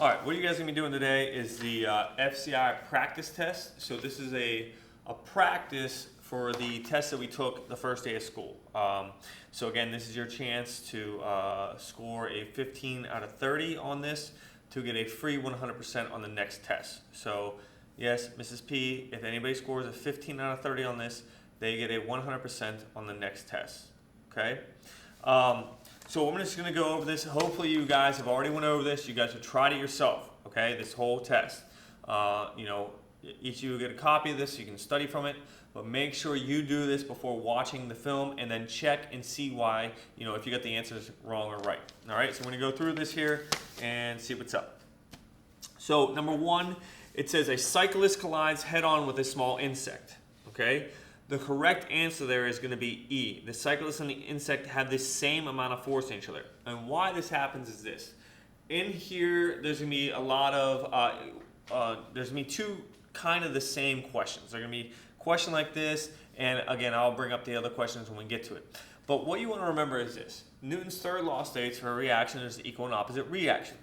All right, what you guys are going to be doing today is the FCI practice test. So this is a practice for the test that we took the first day of school. So again, this is your chance to score a 15 out of 30 on this to get a free 100% on the next test. So yes, Mrs. P, if anybody scores a 15 out of 30 on this, they get a 100% on the next test, okay? So I'm just going to go over this. Hopefully you guys have already went over this. You guys have tried it yourself, okay, this whole test. Each of you get a copy of this so you can study from it, but make sure you do this before watching the film and then check and see why, if you got the answers wrong or right. All right, so I'm going to go through this here and see what's up. So number one, it says a cyclist collides head-on with a small insect, okay? The correct answer there is going to be E. The cyclist and the insect have the same amount of force in each other. And why this happens is this. In here, there's going to be a lot of, there's going to be two kind of the same questions. They're going to be a question like this, and again, I'll bring up the other questions when we get to it. But what you want to remember is this. Newton's third law states for a reaction is equal and opposite reaction.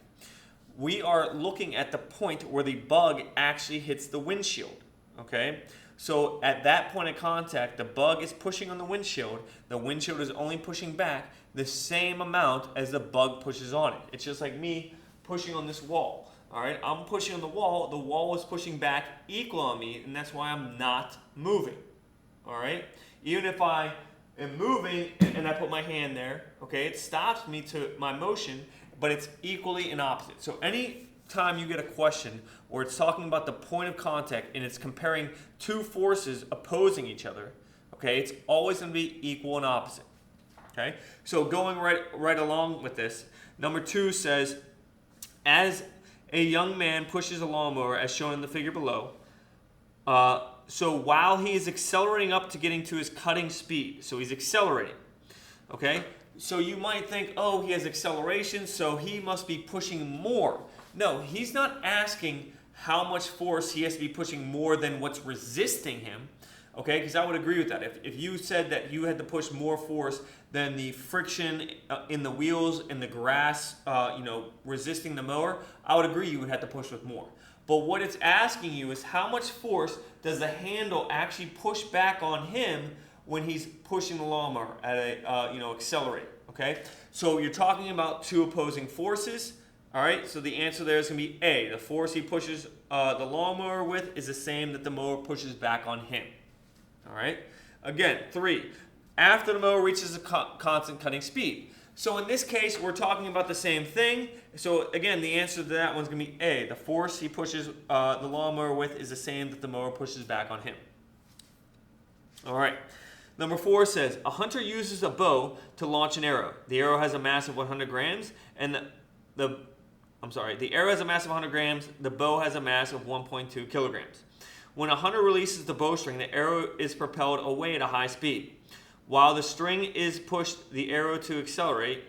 We are looking at the point where the bug actually hits the windshield, okay? So at that point of contact, the bug is pushing on the windshield is only pushing back the same amount as the bug pushes on it. It's just like me pushing on this wall, all right? I'm pushing on the wall is pushing back equal on me, and that's why I'm not moving, all right? Even if I am moving and I put my hand there, okay, it stops me to my motion, but it's equally and opposite. So any time you get a question where it's talking about the point of contact and it's comparing two forces opposing each other, okay, it's always going to be equal and opposite. Okay, so going right along with this, number two says, as a young man pushes a lawnmower as shown in the figure below, so while he is accelerating up to getting to his cutting speed, so he's accelerating, okay, so you might think, oh, he has acceleration, so he must be pushing more. No, he's not asking how much force he has to be pushing more than what's resisting him, okay? Because I would agree with that. If you said that you had to push more force than the friction in the wheels in the grass, resisting the mower, I would agree you would have to push with more. But what it's asking you is how much force does the handle actually push back on him when he's pushing the lawnmower at a, accelerate, okay? So you're talking about two opposing forces. All right, so the answer there is going to be A. The force he pushes the lawnmower with is the same that the mower pushes back on him. All right, again, 3. After the mower reaches a constant cutting speed. So in this case, we're talking about the same thing. So again, the answer to that one's going to be A. The force he pushes the lawnmower with is the same that the mower pushes back on him. All right. Number 4 says, a hunter uses a bow to launch an arrow. The arrow has a mass of 100 grams, and the arrow has a mass of 100 grams, the bow has a mass of 1.2 kilograms. When a hunter releases the bowstring, the arrow is propelled away at a high speed. While the string is pushed the arrow to accelerate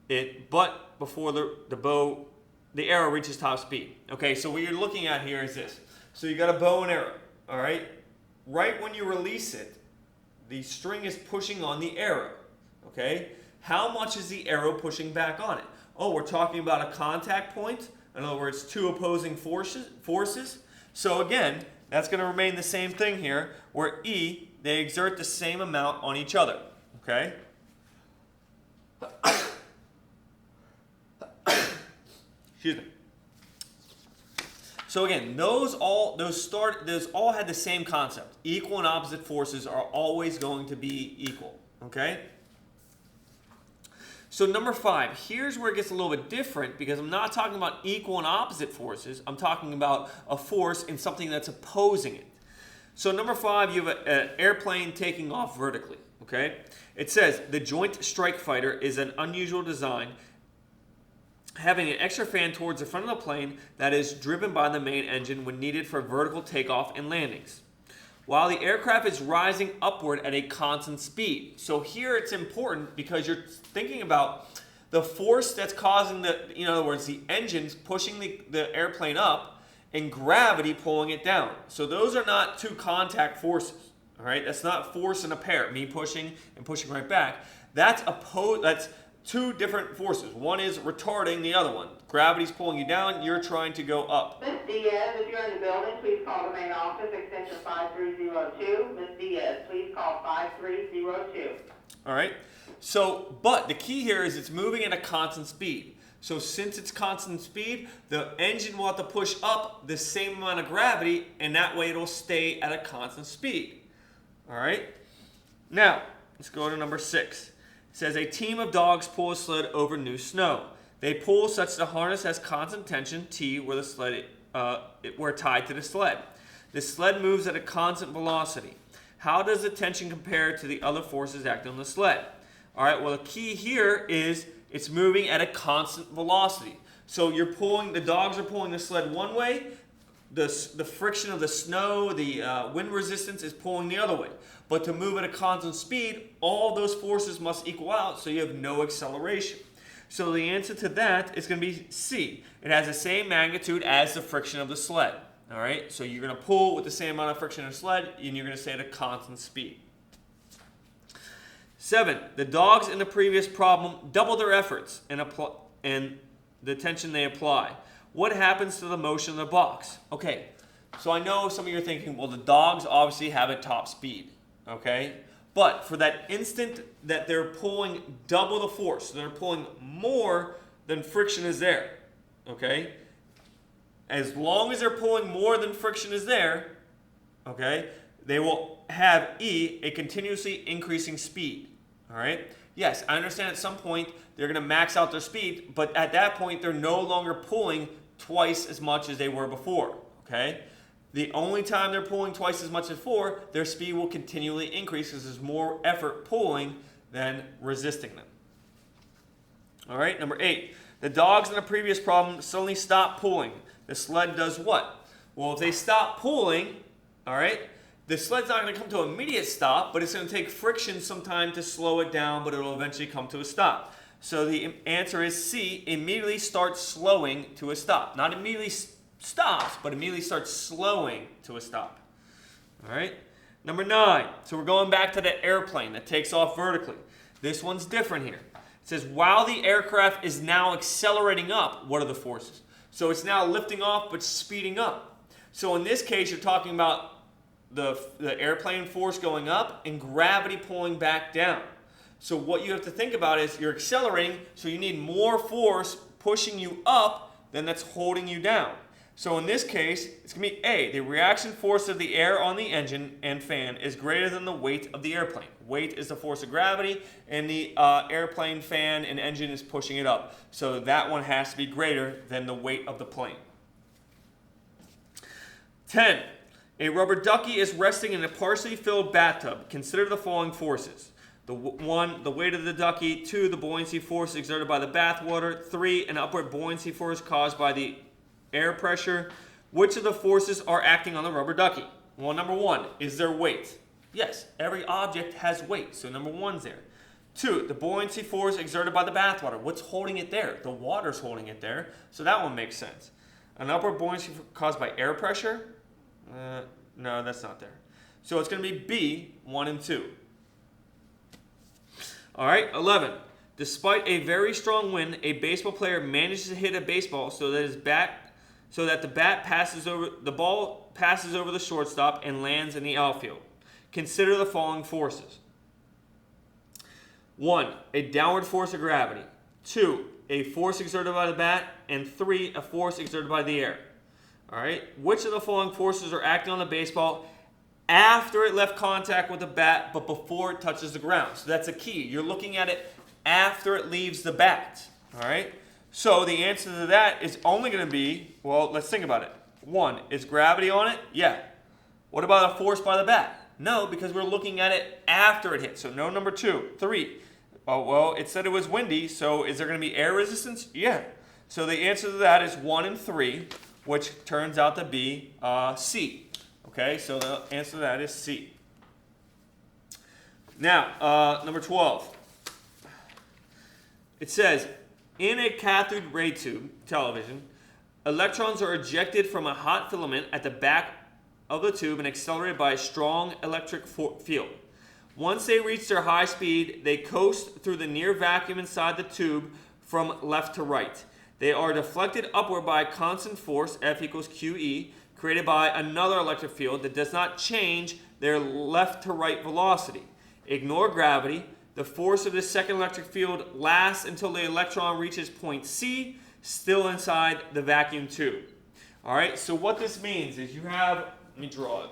it, but before the arrow reaches top speed. Okay, so what you're looking at here is this. So you got a bow and arrow, all right? Right when you release it, the string is pushing on the arrow, okay? How much is the arrow pushing back on it? Oh, we're talking about a contact point. In other words, two opposing forces. So again, that's going to remain the same thing here, where E, they exert the same amount on each other. Okay? Excuse me. So again, those all had the same concept. Equal and opposite forces are always going to be equal. Okay? So number 5, here's where it gets a little bit different because I'm not talking about equal and opposite forces. I'm talking about a force in something that's opposing it. So number 5, you have an airplane taking off vertically. Okay? It says the Joint Strike Fighter is an unusual design having an extra fan towards the front of the plane that is driven by the main engine when needed for vertical takeoff and landings, while the aircraft is rising upward at a constant speed. So here it's important because you're thinking about the force that's causing in other words, the engines pushing the airplane up and gravity pulling it down. So those are not two contact forces, all right? That's not force in a pair, me pushing and pushing right back. That's two different forces. One is retarding the other one. Gravity's pulling you down, you're trying to go up. Ms. Diaz, if you're in the building, please call the main office, extension 5302. Ms. Diaz, please call 5302. All right. So, but the key here is it's moving at a constant speed. So since it's constant speed, the engine will have to push up the same amount of gravity, and that way it'll stay at a constant speed. All right. Now, let's go to number 6. It says a team of dogs pull a sled over new snow. They pull such that the harness has constant tension, T, where the sled where tied to the sled. The sled moves at a constant velocity. How does the tension compare to the other forces acting on the sled? All right, well, the key here is it's moving at a constant velocity. So you're pulling, the dogs are pulling the sled one way, the friction of the snow, the wind resistance is pulling the other way. But to move at a constant speed, all those forces must equal out, so you have no acceleration. So the answer to that is going to be C. It has the same magnitude as the friction of the sled. All right, so you're going to pull with the same amount of friction of the sled, and you're going to stay at a constant speed. 7. The dogs in the previous problem double their efforts and the tension they apply. What happens to the motion of the box? Okay, so I know some of you are thinking, well, the dogs obviously have a top speed, okay? But for that instant that they're pulling double the force, so they're pulling more than friction is there, okay? As long as they're pulling more than friction is there, okay, they will have E, a continuously increasing speed, all right? Yes, I understand at some point they're going to max out their speed, but at that point they're no longer pulling twice as much as they were before, okay? The only time they're pulling twice as much as before, their speed will continually increase because there's more effort pulling than resisting them. All right, number 8. The dogs in the previous problem suddenly stop pulling. The sled does what? Well, if they stop pulling, all right, the sled's not going to come to an immediate stop, but it's going to take friction some time to slow it down, but it'll eventually come to a stop. So the answer is C, immediately starts slowing to a stop. Not immediately stops, but immediately starts slowing to a stop. All right? Number 9. So we're going back to the airplane that takes off vertically. This one's different here. It says, while the aircraft is now accelerating up, what are the forces? So it's now lifting off, but speeding up. So in this case, you're talking about the airplane force going up and gravity pulling back down. So what you have to think about is you're accelerating, so you need more force pushing you up than that's holding you down. So in this case, it's going to be A. The reaction force of the air on the engine and fan is greater than the weight of the airplane. Weight is the force of gravity, and the airplane fan and engine is pushing it up. So that one has to be greater than the weight of the plane. 10. A rubber ducky is resting in a partially filled bathtub. Consider the following forces. 1, the weight of the ducky. 2, the buoyancy force exerted by the bathwater. 3, an upward buoyancy force caused by the air pressure. Which of the forces are acting on the rubber ducky? Well, number 1, is there weight? Yes, every object has weight, so number 1's there. 2, the buoyancy force exerted by the bathwater. What's holding it there? The water's holding it there, so that one makes sense. An upward buoyancy caused by air pressure? No, that's not there. So it's going to be B, 1 and 2. All right, 11. Despite a very strong wind, a baseball player manages to hit a baseball so that the ball passes over the shortstop and lands in the outfield. Consider the following forces. 1, a downward force of gravity. 2, a force exerted by the bat. And 3, a force exerted by the air. All right, which of the following forces are acting on the baseball after it left contact with the bat but before it touches the ground? So that's a key. You're looking at it after it leaves the bat. All right, so the answer to that is only going to be, well, let's think about it. 1, is gravity on it? Yeah. What about a force by the bat? No, because we're looking at it after it hit. So no number 2. 3, oh, well, it said it was windy, so is there going to be air resistance? Yeah. So the answer to that is 1 and 3, which turns out to be C. Okay, so the answer to that is C. Now, number 12. It says, in a cathode ray tube, television, electrons are ejected from a hot filament at the back of the tube and accelerated by a strong electric field. Once they reach their high speed, they coast through the near vacuum inside the tube from left to right. They are deflected upward by a constant force, F equals QE, created by another electric field that does not change their left to right velocity. Ignore gravity. The force of this second electric field lasts until the electron reaches point C, still inside the vacuum tube. All right, so what this means is you have, let me draw it.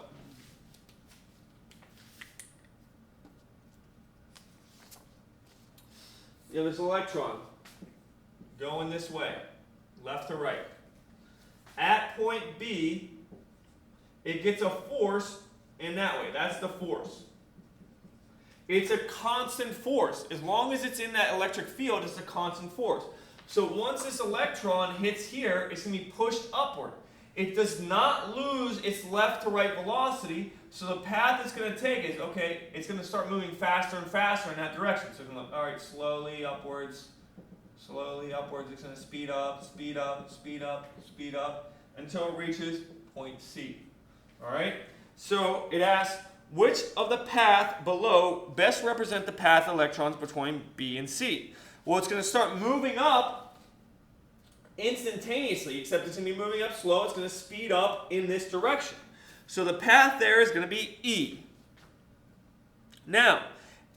You have this electron going this way, left to right. At point B, it gets a force in that way. That's the force. It's a constant force. As long as it's in that electric field, it's a constant force. So once this electron hits here, it's going to be pushed upward. It does not lose its left to right velocity, so the path it's going to take is, okay, it's going to start moving faster and faster in that direction. So it's going to look, all right, slowly upwards, it's going to speed up, speed up, speed up, speed up, until it reaches point C. All right? So it asks, which of the path below best represent the path of electrons between B and C? Well, it's going to start moving up instantaneously, except it's going to be moving up slow. It's going to speed up in this direction. So the path there is going to be E. Now,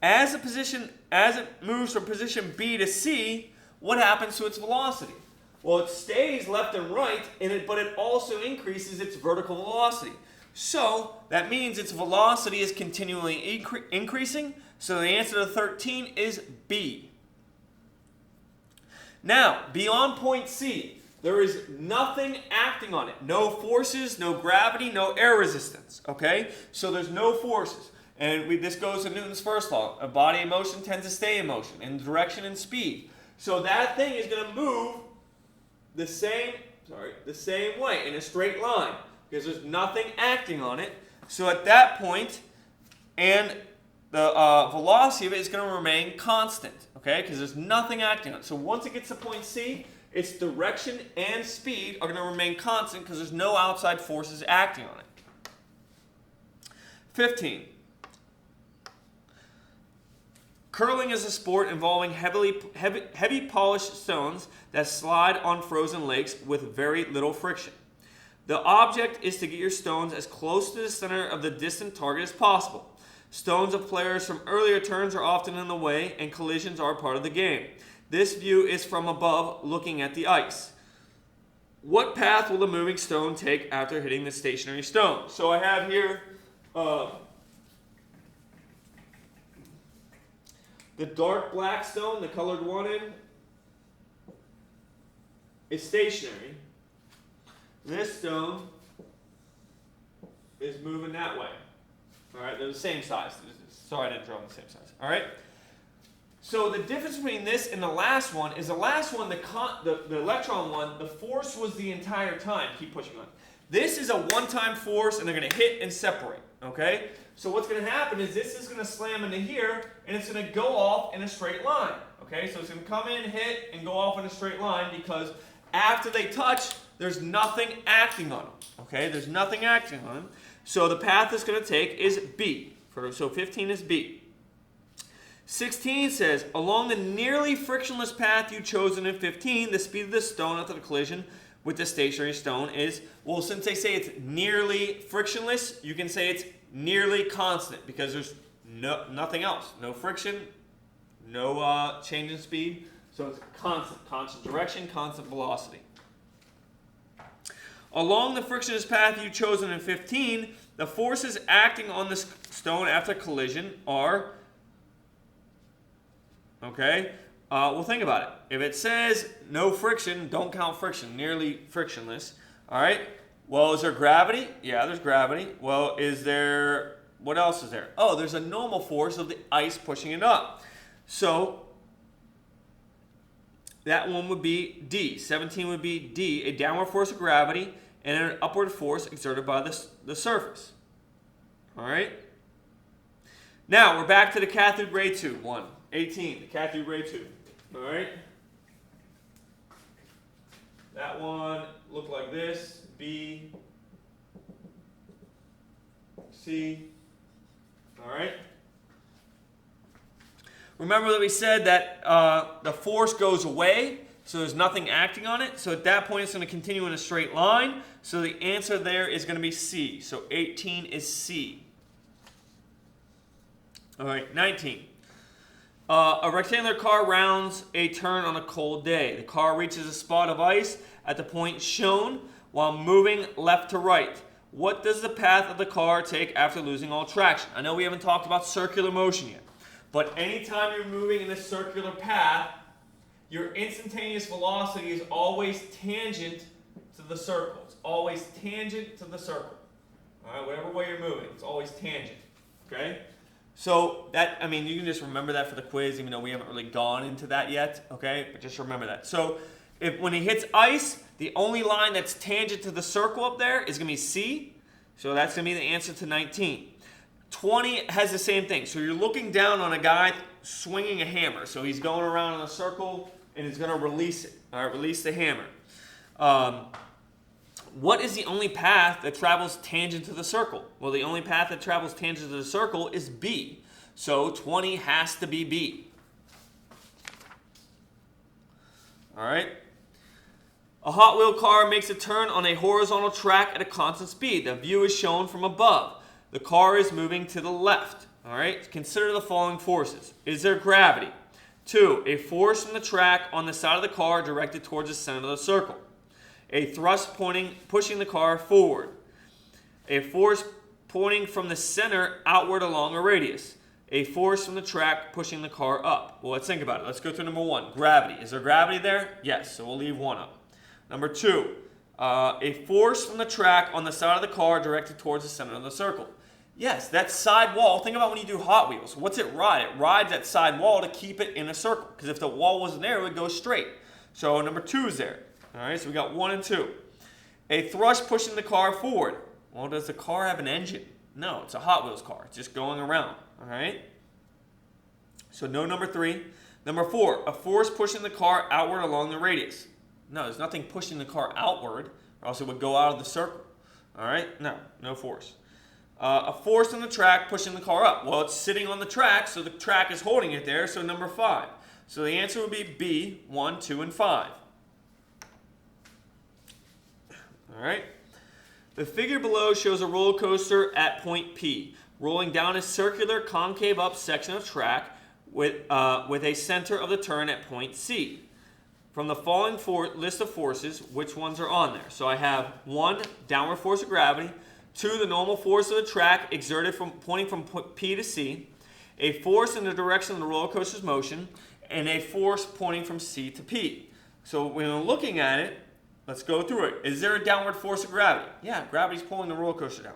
as it moves from position B to C, what happens to its velocity? Well, it stays left and right, but it also increases its vertical velocity. So that means its velocity is continually increasing. So the answer to 13 is B. Now, beyond point C, there is nothing acting on it. No forces, no gravity, no air resistance. Okay? So there's no forces. And this goes to Newton's first law. A body in motion tends to stay in motion in direction and speed. So that thing is going to move the same way in a straight line because there's nothing acting on it. So at that point, and the velocity of it is going to remain constant, okay? Because there's nothing acting on it. So once it gets to point C, its direction and speed are going to remain constant because there's no outside forces acting on it. 15. Curling is a sport involving heavy polished stones that slide on frozen lakes with very little friction. The object is to get your stones as close to the center of the distant target as possible. Stones of players from earlier turns are often in the way, and collisions are part of the game. This view is from above, looking at the ice. What path will the moving stone take after hitting the stationary stone? So I have here the dark black stone, the colored one in, is stationary. This stone is moving that way. All right, they're the same size. Sorry, I didn't draw them the same size. All right. So the difference between this and the last one is the last one, the electron one, the force was the entire time. Keep pushing on. This is a one-time force, and they're going to hit and separate. Okay. So what's going to happen is this is going to slam into here, and it's going to go off in a straight line. Okay. So it's going to come in, hit, and go off in a straight line because after they touch, there's nothing acting on them. Okay. There's nothing acting on them. So the path it's going to take is B. So 15 is B. 16 says, along the nearly frictionless path you've chosen in 15, the speed of the stone after the collision with the stationary stone is, well, since they say it's nearly frictionless, you can say it's nearly constant because there's nothing else. No friction, no change in speed. So it's constant direction, constant velocity. Along the frictionless path you've chosen in 15, the forces acting on the stone after collision are, okay, well, think about it. If it says no friction, don't count friction, nearly frictionless, all right? Well, is there gravity? Yeah, there's gravity. Well, what else is there? Oh, there's a normal force of the ice pushing it up. So that one would be D. 17 would be D, a downward force of gravity and an upward force exerted by the surface. All right? Now, we're back to the cathode ray tube one. 18, the cathode ray tube. All right? That one looked like this. B, C. All right? Remember that we said that the force goes away, so there's nothing acting on it. So at that point, it's going to continue in a straight line. So the answer there is going to be C. So 18 is C. All right, 19. A rectangular car rounds a turn on a cold day. The car reaches a spot of ice at the point shown while moving left to right. What does the path of the car take after losing all traction? I know we haven't talked about circular motion yet, but anytime you're moving in this circular path, your instantaneous velocity is always tangent to the circle. It's always tangent to the circle. All right, whatever way you're moving, it's always tangent. Okay? So that, I mean, you can just remember that for the quiz, even though we haven't really gone into that yet. Okay? But just remember that. So when he hits ice, the only line that's tangent to the circle up there is going to be C. So that's going to be the answer to 19. 20 has the same thing. So you're looking down on a guy swinging a hammer. So he's going around in a circle and he's going to release it. All right, release the hammer. What is the only path that travels tangent to the circle? Well, the only path that travels tangent to the circle is B. So 20 has to be B. All right. A Hot Wheel car makes a turn on a horizontal track at a constant speed. The view is shown from above. The car is moving to the left. All right. Consider the following forces. Is there gravity? 2. A force from the track on the side of the car directed towards the center of the circle. A thrust pushing the car forward. A force pointing from the center outward along a radius. A force from the track pushing the car up. Well, let's think about it. Let's go through number 1. Gravity. Is there gravity there? Yes, so we'll leave 1 up. Number 2. A force from the track on the side of the car directed towards the center of the circle. Yes, that side wall. Think about when you do Hot Wheels. What's it ride? It rides that side wall to keep it in a circle. Because if the wall wasn't there, it would go straight. So number 2 is there. All right, so we got 1 and 2. A thrust pushing the car forward. Well, does the car have an engine? No, it's a Hot Wheels car. It's just going around. All right. So no number 3. Number 4, a force pushing the car outward along the radius. No, there's nothing pushing the car outward, or else it would go out of the circle. All right, no force. A force on the track pushing the car up. Well, it's sitting on the track, so the track is holding it there, so number 5. So the answer would be B, 1, 2, and 5. All right. The figure below shows a roller coaster at point P, rolling down a circular concave up section of track with a center of the turn at point C. From the following list of forces, which ones are on there? So I have 1, downward force of gravity, 2, the normal force of the track exerted pointing from P to C, a force in the direction of the roller coaster's motion, and a force pointing from C to P. So when we're looking at it, let's go through it. Is there a downward force of gravity? Yeah, gravity's pulling the roller coaster down.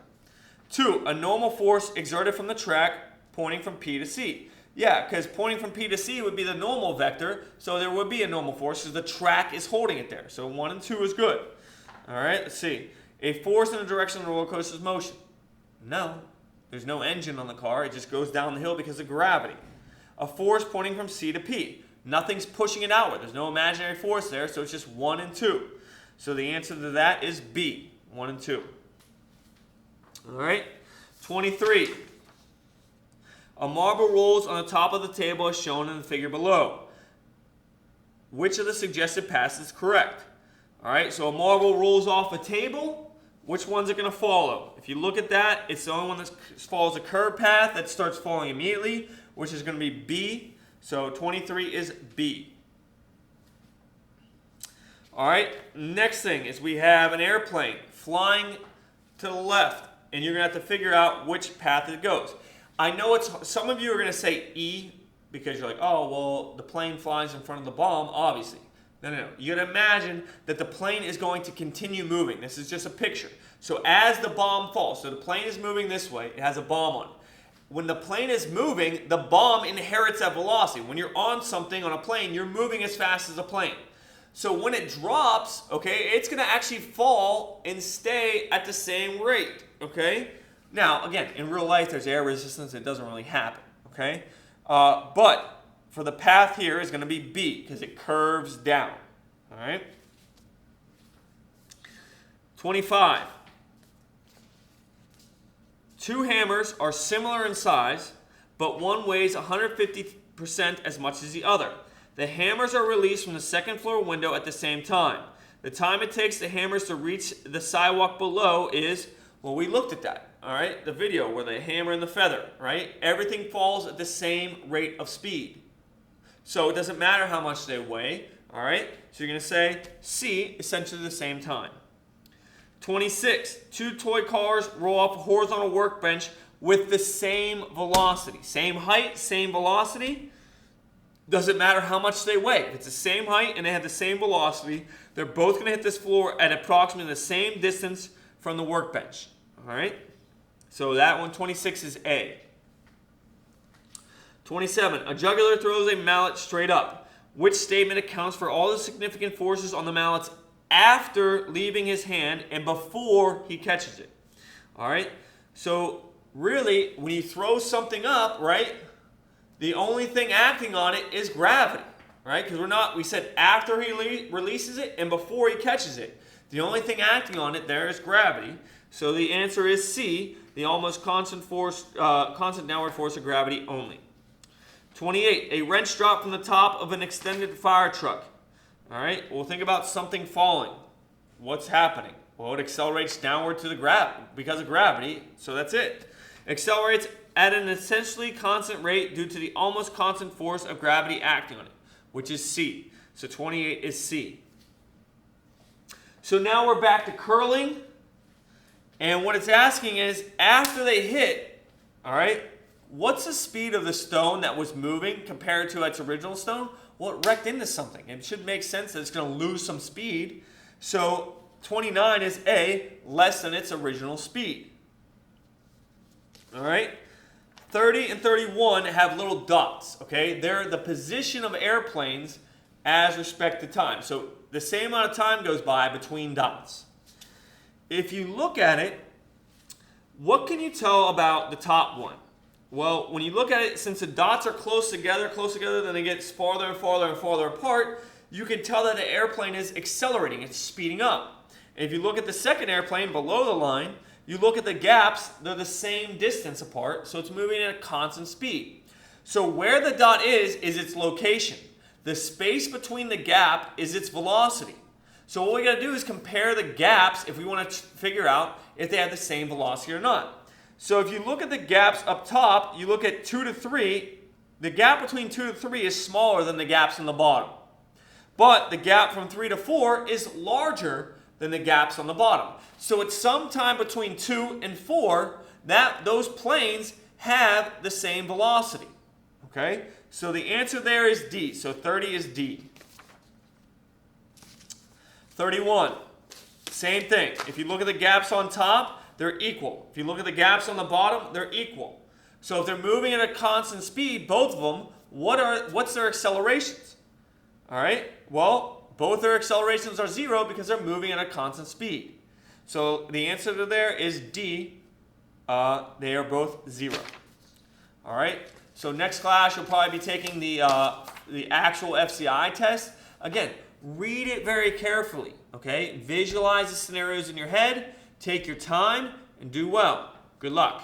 2, a normal force exerted from the track pointing from P to C. Yeah, because pointing from P to C would be the normal vector, so there would be a normal force because the track is holding it there. So 1 and 2 is good. All right, let's see. A force in the direction of the roller coaster's motion. No, there's no engine on the car. It just goes down the hill because of gravity. A force pointing from C to P. Nothing's pushing it outward. There's no imaginary force there, so it's just 1 and 2. So the answer to that is B, 1 and 2. All right, 23. A marble rolls on the top of the table as shown in the figure below. Which of the suggested paths is correct? All right, so a marble rolls off a table. Which one's it going to follow? If you look at that, it's the only one that follows a curved path that starts falling immediately, which is going to be B. So 23 is B. All right, next thing is we have an airplane flying to the left, and you're going to have to figure out which path it goes. I know some of you are going to say E because you're like, oh, well, the plane flies in front of the bomb, obviously. No. You got to imagine that the plane is going to continue moving. This is just a picture. So as the bomb falls, so the plane is moving this way, it has a bomb on it. When the plane is moving, the bomb inherits that velocity. When you're on something on a plane, you're moving as fast as a plane. So when it drops, okay, it's going to actually fall and stay at the same rate, okay? Now, again, in real life, there's air resistance. It doesn't really happen, okay? But for the path here is going to be B because it curves down, all right? 25. 2 hammers are similar in size, but one weighs 150% as much as the other. The hammers are released from the second floor window at the same time. The time it takes the hammers to reach the sidewalk below is, well, we looked at that, all right? The video where they hammer and the feather, right? Everything falls at the same rate of speed. So it doesn't matter how much they weigh, all right? So you're going to say C, essentially the same time. 26, 2 toy cars roll off a horizontal workbench with the same velocity. Same height, same velocity. Doesn't matter how much they weigh. If it's the same height and they have the same velocity, they're both going to hit this floor at approximately the same distance from the workbench. All right? So that one, 26, is A. 27, a juggler throws a mallet straight up. Which statement accounts for all the significant forces on the mallets after leaving his hand and before he catches it? All right? So really, when you throw something up, right, the only thing acting on it is gravity, right? Because we said after he releases it and before he catches it. The only thing acting on it there is gravity. So the answer is C, the almost constant downward force of gravity only. 28, a wrench dropped from the top of an extended fire truck. All right, well, think about something falling. What's happening? Well, it accelerates downward to because of gravity, so that's it. Accelerates at an essentially constant rate due to the almost constant force of gravity acting on it, which is C. So 28 is C. So now we're back to curling, and what it's asking is, after they hit, all right, what's the speed of the stone that was moving compared to its original stone? Well, it wrecked into something. It should make sense that it's going to lose some speed. So 29 is A, less than its original speed. All right? 30 and 31 have little dots, okay? They're the position of airplanes as respect to time. So the same amount of time goes by between dots. If you look at it, what can you tell about the top one? Well, when you look at it, since the dots are close together, then they get farther and farther and farther apart, you can tell that the airplane is accelerating, it's speeding up. And if you look at the second airplane below the line, you look at the gaps, they're the same distance apart, so it's moving at a constant speed. So where the dot is its location. The space between the gap is its velocity. So what we got to do is compare the gaps if we want to figure out if they have the same velocity or not. So if you look at the gaps up top, you look at 2 to 3, the gap between 2 to 3 is smaller than the gaps in the bottom. But the gap from 3 to 4 is larger than the gaps on the bottom. So it's sometime between 2 and 4 that those planes have the same velocity. Okay? So the answer there is D. So 30 is D. 31. Same thing. If you look at the gaps on top, they're equal. If you look at the gaps on the bottom, they're equal. So if they're moving at a constant speed, both of them, what's their accelerations? All right? Well, both their accelerations are 0 because they're moving at a constant speed. So the answer to there is D. They are both 0. All right? So next class, you'll probably be taking the actual FCI test. Again, read it very carefully. Okay? Visualize the scenarios in your head. Take your time and do well. Good luck.